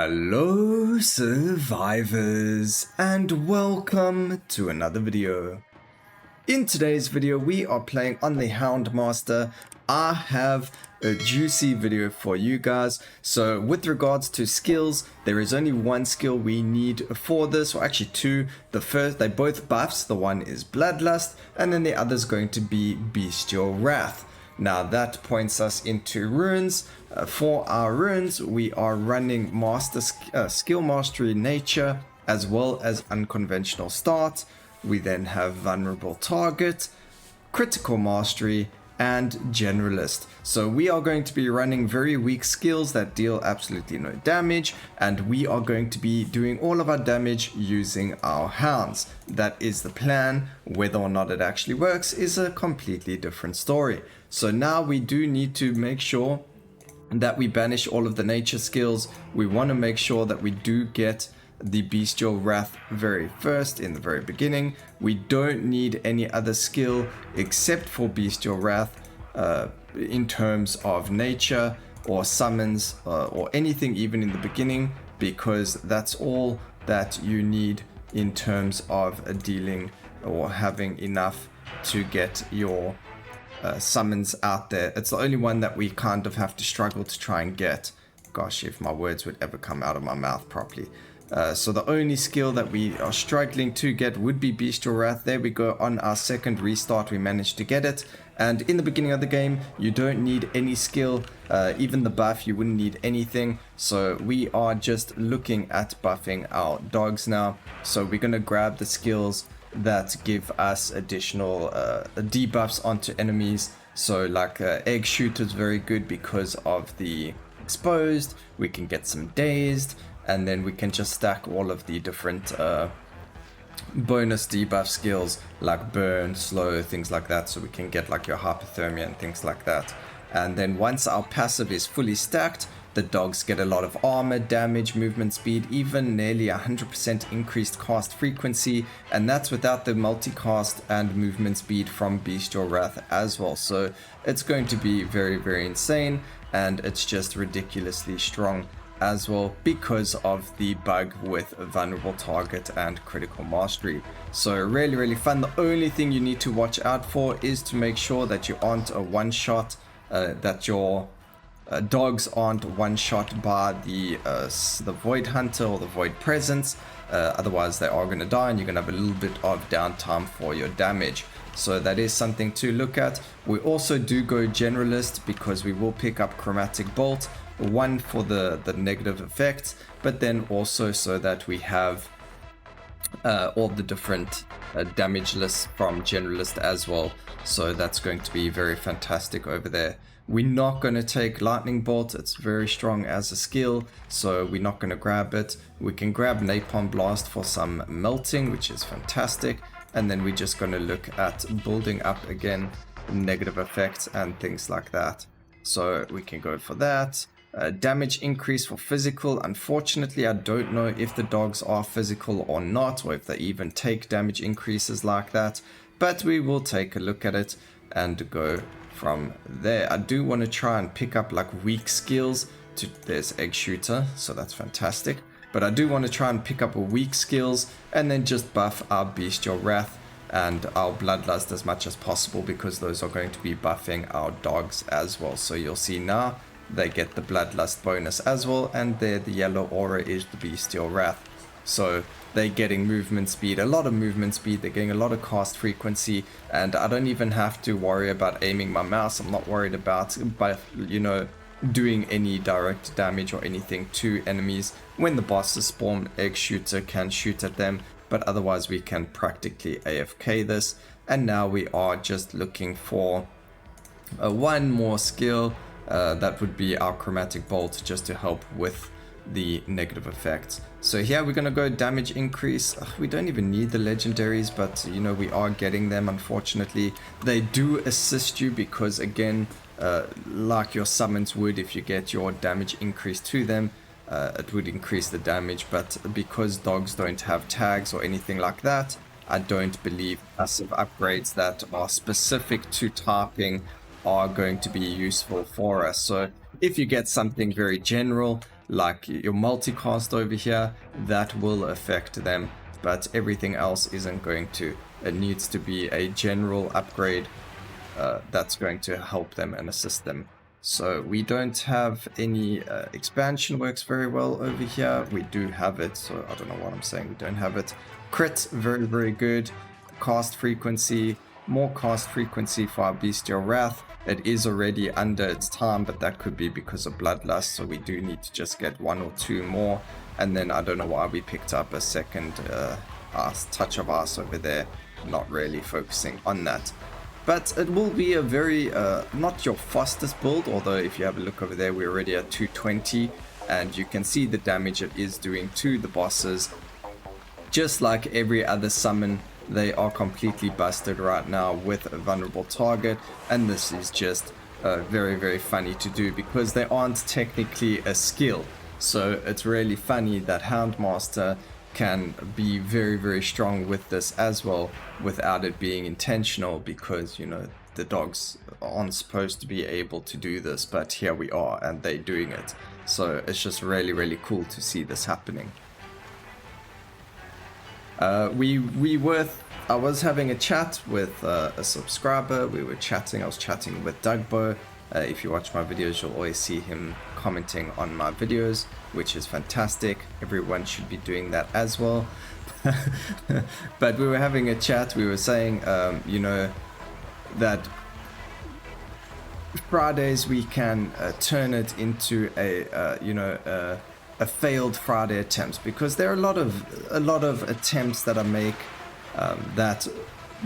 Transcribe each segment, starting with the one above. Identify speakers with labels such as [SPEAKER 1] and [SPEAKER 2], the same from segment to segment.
[SPEAKER 1] Hello survivors and welcome to another video. In today's video we are playing on the Houndmaster. I have a juicy video for you guys. So with regards to skills, there is only one skill we need for this, or actually two. The first, they both buffs. The one is Bloodlust and then the other is going to be Bestial Wrath. Now that points us into runes. For our runes, we are running skill mastery nature as well as unconventional start. We then have vulnerable target, critical mastery, and generalist. So we are going to be running very weak skills that deal absolutely no damage, and we are going to be doing all of our damage using our hounds. That is the plan. Whether or not it actually works is a completely different story. So now we do need to make sure that we banish all of the nature skills. We want to make sure that we do get the Bestial Wrath very first in the very beginning. We don't need any other skill except for Bestial Wrath in terms of nature or summons or anything even in the beginning, because that's all that you need in terms of dealing or having enough to get your summons out there. It's the only one that we kind of have to struggle to try and get. Gosh, if my words would ever come out of my mouth properly. So the only skill that we are struggling to get would be Bestial Wrath. There we go. On our second restart we managed to get it, and in the beginning of the game you don't need any skill, even the buff you wouldn't need anything. So we are just looking at buffing our dogs now. So we're going to grab the skills that give us additional debuffs onto enemies. So like egg shooter is very good because of the exposed. We can get some dazed, and then we can just stack all of the different bonus debuff skills like burn, slow, things like that, so we can get like your hypothermia and things like that. And then once our passive is fully stacked, the dogs get a lot of armor, damage, movement speed, even nearly 100% increased cast frequency, and that's without the multicast and movement speed from Bestial Wrath as well. So it's going to be very, very insane, and it's just ridiculously strong as well because of the bug with vulnerable target and critical mastery. So really, really fun. The only thing you need to watch out for is to make sure that you aren't a one-shot, that your dogs aren't one-shot by the Void Hunter or the Void Presence. Otherwise they are going to die and you're going to have a little bit of downtime for your damage. So that is something to look at. We also do go Generalist because we will pick up Chromatic Bolt, one for the negative effects, but then also so that we have all the different damage lists from Generalist as well. So that's going to be very fantastic over there. We're not going to take Lightning Bolt, it's very strong as a skill, so we're not going to grab it. We can grab Napalm Blast for some melting, which is fantastic, and then we're just going to look at building up again negative effects and things like that. So we can go for that. Damage increase for physical. Unfortunately, I don't know if the dogs are physical or not, or if they even take damage increases like that, but we will take a look at it and go from there. I do want to try and pick up like weak skills. There's egg shooter, so that's fantastic, but I do want to try and pick up a weak skills and then just buff our Bestial Wrath and our Bloodlust as much as possible, because those are going to be buffing our dogs as well. So you'll see now they get the Bloodlust bonus as well, and there the yellow aura is the Bestial Wrath. So they're getting movement speed, a lot of movement speed, they're getting a lot of cast frequency, and I don't even have to worry about aiming my mouse. I'm not worried about, doing any direct damage or anything to enemies. When the bosses spawn, egg shooter can shoot at them, but otherwise we can practically AFK this. And now we are just looking for one more skill. That would be our Chromatic Bolt, just to help with the negative effects. So here we're going to go damage increase. We don't even need the legendaries, but we are getting them. Unfortunately, they do assist you because, again, like your summons would, if you get your damage increase to them, it would increase the damage. But because dogs don't have tags or anything like that, I don't believe passive upgrades that are specific to typing are going to be useful for us. So if you get something very general, like your multicast over here, that will affect them, but everything else isn't going to. It needs to be a general upgrade that's going to help them and assist them. So we don't have any expansion works very well over here. We do have it, so I don't know what I'm saying. We don't have it. Crit, very, very good. Cast frequency, more cast frequency for our Bestial Wrath. It is already under its time, but that could be because of Bloodlust, so we do need to just get 1 or 2 more. And then I don't know why we picked up a second touch of Ice over there, not really focusing on that. But it will be a very, not your fastest build, although if you have a look over there, we're already at 220, and you can see the damage it is doing to the bosses. Just like every other summon, they are completely busted right now with a vulnerable target, and this is just very, very funny to do because they aren't technically a skill. So it's really funny that Houndmaster can be very, very strong with this as well without it being intentional, because, you know, the dogs aren't supposed to be able to do this, but here we are and they're doing it. So it's just really, really cool to see this happening. I was having a chat with a subscriber. I was chatting with Dugbo. If you watch my videos, you'll always see him commenting on my videos, which is fantastic. Everyone should be doing that as well. But we were having a chat. We were saying, you know, that Fridays we can turn it into a failed Friday attempts, because there are a lot of attempts that I make that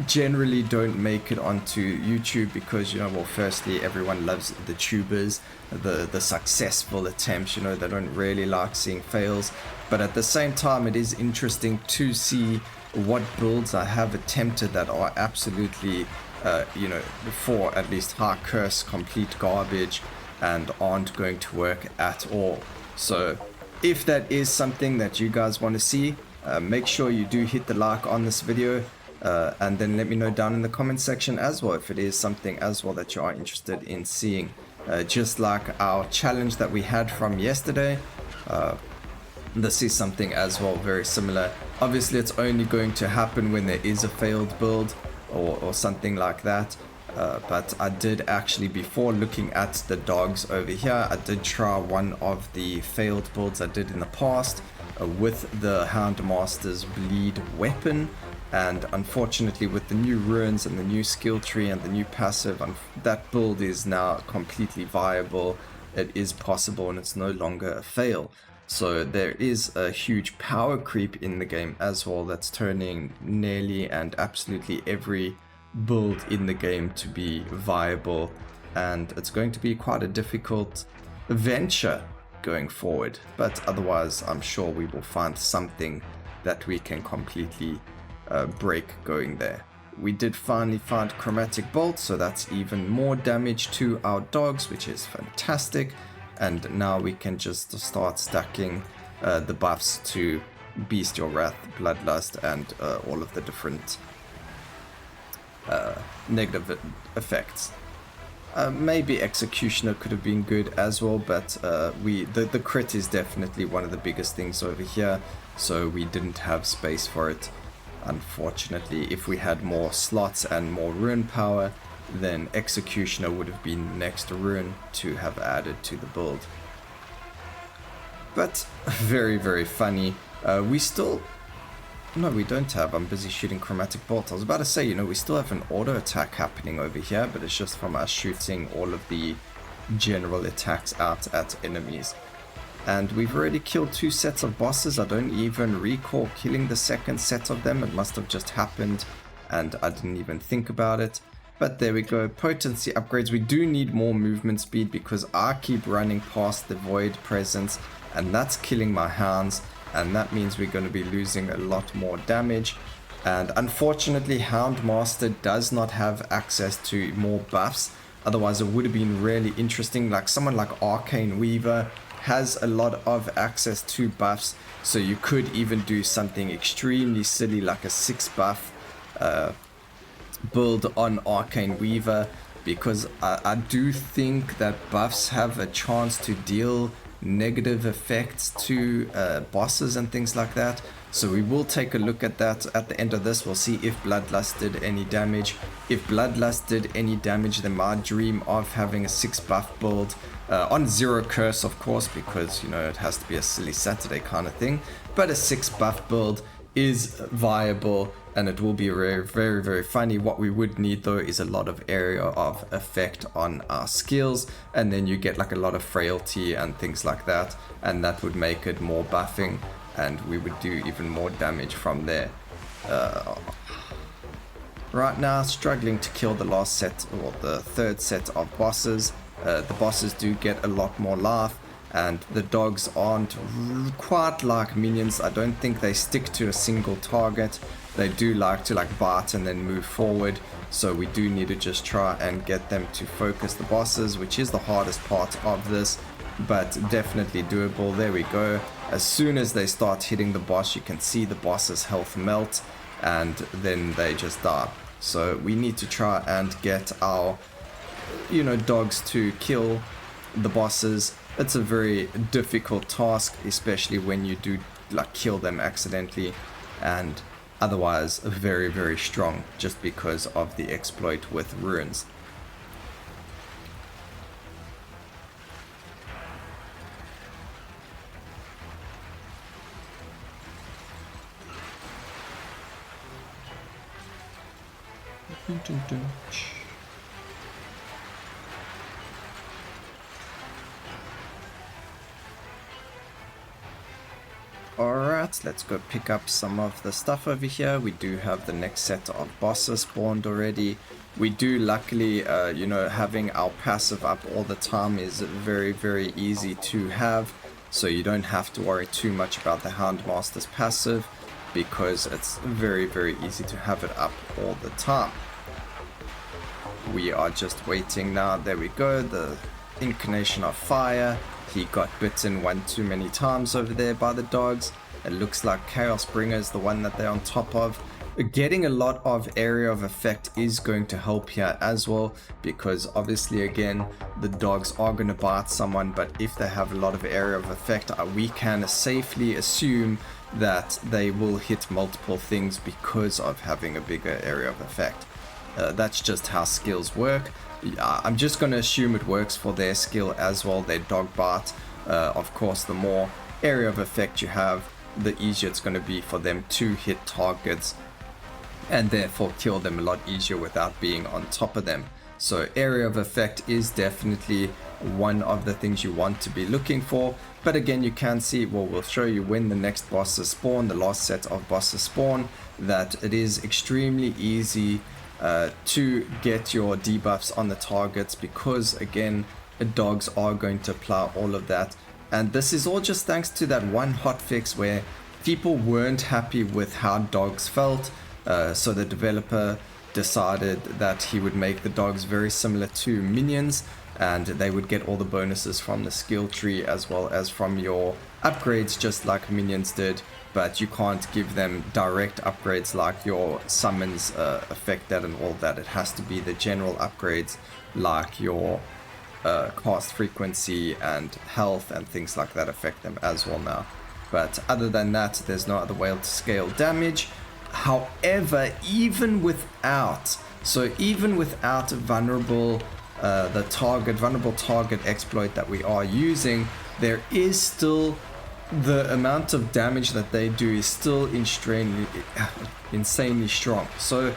[SPEAKER 1] generally don't make it onto YouTube, because, you know, well, firstly, everyone loves the tubers, the successful attempts, you know, they don't really like seeing fails. But at the same time, it is interesting to see what builds I have attempted that are absolutely you know, for at least high curse, complete garbage, and aren't going to work at all. So if that is something that you guys want to see, make sure you do hit the like on this video, and then let me know down in the comment section as well if it is something as well that you are interested in seeing. Just like our challenge that we had from yesterday, this is something as well very similar. Obviously it's only going to happen when there is a failed build or something like that, but I did actually, before looking at the dogs over here, I did try one of the failed builds I did in the past with the Houndmaster's bleed weapon, and unfortunately with the new runes and the new skill tree and the new passive, that build is now completely viable. It is possible and it's no longer a fail. So there is a huge power creep in the game as well that's turning nearly and absolutely every build in the game to be viable, and it's going to be quite a difficult venture going forward, but otherwise I'm sure we will find something that we can completely break going there. We did finally find Chromatic Bolt, so that's even more damage to our dogs, which is fantastic. And now we can just start stacking the buffs to Bestial Wrath, Bloodlust, and all of the different negative effects. Maybe Executioner could have been good as well, but the crit is definitely one of the biggest things over here, so we didn't have space for it. Unfortunately, if we had more slots and more rune power, then Executioner would have been the next rune to have added to the build. But very, very funny. We still... No, we don't have. I'm busy shooting Chromatic Bolt. I was about to say, you know, we still have an auto attack happening over here, but it's just from us shooting all of the general attacks out at enemies. And we've already killed 2 sets of bosses. I don't even recall killing the second set of them. It must have just happened and I didn't even think about it. But there we go, potency upgrades. We do need more movement speed because I keep running past the void presence and that's killing my hounds, and that means we're going to be losing a lot more damage. And unfortunately Houndmaster does not have access to more buffs, otherwise it would have been really interesting. Like someone like Arcane Weaver has a lot of access to buffs, so you could even do something extremely silly like a 6 buff build on Arcane Weaver, because I do think that buffs have a chance to deal negative effects to bosses and things like that. So we will take a look at that at the end of this. We'll see if Bloodlust did any damage. If Bloodlust did any damage, then my dream of having a 6 buff build on 0 curse, of course, because, you know, it has to be a silly Saturday kind of thing. But a 6 buff build is viable, and it will be very, very, very funny. What we would need though is a lot of area of effect on our skills, and then you get like a lot of frailty and things like that, and that would make it more buffing, and we would do even more damage from there. Right now, struggling to kill the last set, or the third set of bosses. The bosses do get a lot more life, and the dogs aren't quite like minions. I don't think they stick to a single target. They do like to bite and then move forward, so we do need to just try and get them to focus the bosses, which is the hardest part of this, but definitely doable. There we go. As soon as they start hitting the boss, you can see the boss's health melt, and then they just die. So we need to try and get our, you know, dogs to kill the bosses. It's a very difficult task, especially when you do kill them accidentally, and otherwise very, very strong just because of the exploit with runes. Alright, let's go pick up some of the stuff over here. We do have the next set of bosses spawned already. We do luckily, you know, having our passive up all the time is very, very easy to have. So you don't have to worry too much about the Houndmaster's passive, because it's very, very easy to have it up all the time. We are just waiting now. There we go, the Incarnation of Fire. He got bitten one too many times over there by the dogs. It looks like Chaos Bringer is the one that they're on top of. Getting a lot of area of effect is going to help here as well, because obviously again the dogs are going to bite someone, but if they have a lot of area of effect, we can safely assume that they will hit multiple things because of having a bigger area of effect. That's just how skills work. I'm just going to assume it works for their skill as well, their dog bite. Of course, the more area of effect you have, the easier it's going to be for them to hit targets, and therefore kill them a lot easier without being on top of them. So area of effect is definitely one of the things you want to be looking for. But again, you can see, well, we'll show you when the next bosses spawn, the last set of bosses spawn, that it is extremely easy to get your debuffs on the targets, because again, the dogs are going to apply all of that. And this is all just thanks to that one hotfix where people weren't happy with how dogs felt. So the developer decided that he would make the dogs very similar to minions, and they would get all the bonuses from the skill tree as well as from your upgrades, just like minions did. But you can't give them direct upgrades like your summons affect that and all that. It has to be the general upgrades like your cast frequency and health and things like that affect them as well now. But other than that, there's no other way to scale damage. However, even without vulnerable vulnerable target exploit that we are using, there is still the amount of damage that they do is still insanely strong. So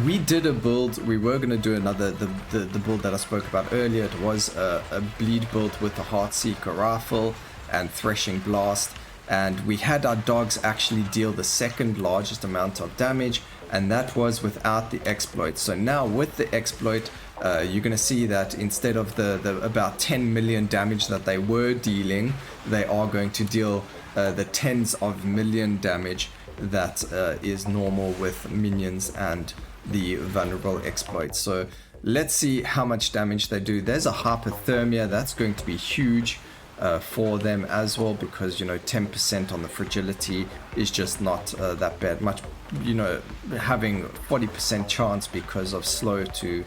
[SPEAKER 1] we did a build, we were going to do another, the build that I spoke about earlier. It was a bleed build with the Heartseeker rifle and Threshing Blast, and we had our dogs actually deal the second largest amount of damage, and that was without the exploit. So now with the exploit, you're going to see that instead of the about 10 million damage that they were dealing, they are going to deal the tens of million damage that is normal with minions and the vulnerable exploits. So let's see how much damage they do. There's a hypothermia that's going to be huge for them as well, because, you know, 10% on the fragility is just not that bad. Much, you know, having 40% chance because of slow to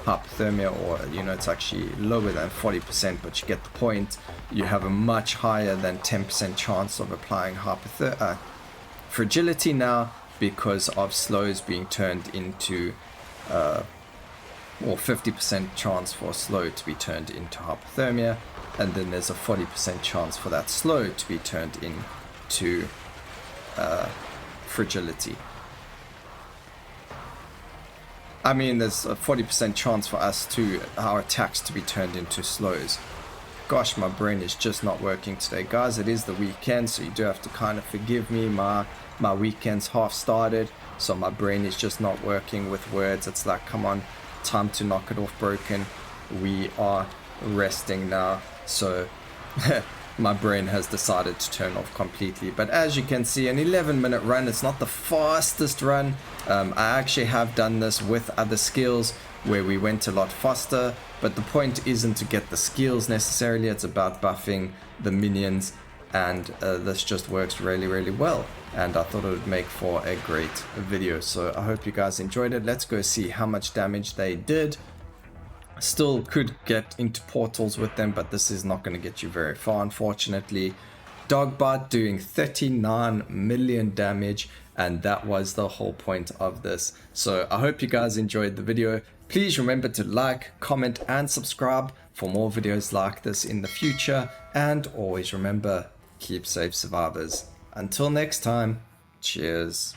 [SPEAKER 1] hypothermia, or it's actually lower than 40%, but you get the point. You have a much higher than 10% chance of applying fragility now, because of slows being turned into or 50% chance for a slow to be turned into hypothermia, and then there's a 40% chance for that slow to be turned into fragility. I mean, there's a 40% chance for our attacks to be turned into slows. Gosh, my brain is just not working today, guys. It is the weekend, so you do have to kind of forgive me. My weekend's half started, so my brain is just not working with words. It's like, come on, time to knock it off, broken. We are resting now, so my brain has decided to turn off completely. But as you can see, an 11-minute run. It's not the fastest run. I actually have done this with other skills where we went a lot faster, but the point isn't to get the skills necessarily. It's about buffing the minions, and this just works really, really well, and I thought it would make for a great video. So I hope you guys enjoyed it. Let's go see how much damage they did. Still could get into portals with them, but this is not going to get you very far, unfortunately. Dogbot doing 39 million damage, and that was the whole point of this. So I hope you guys enjoyed the video. Please remember to like, comment, and subscribe for more videos like this in the future. And always remember, keep safe, survivors. Until next time, cheers.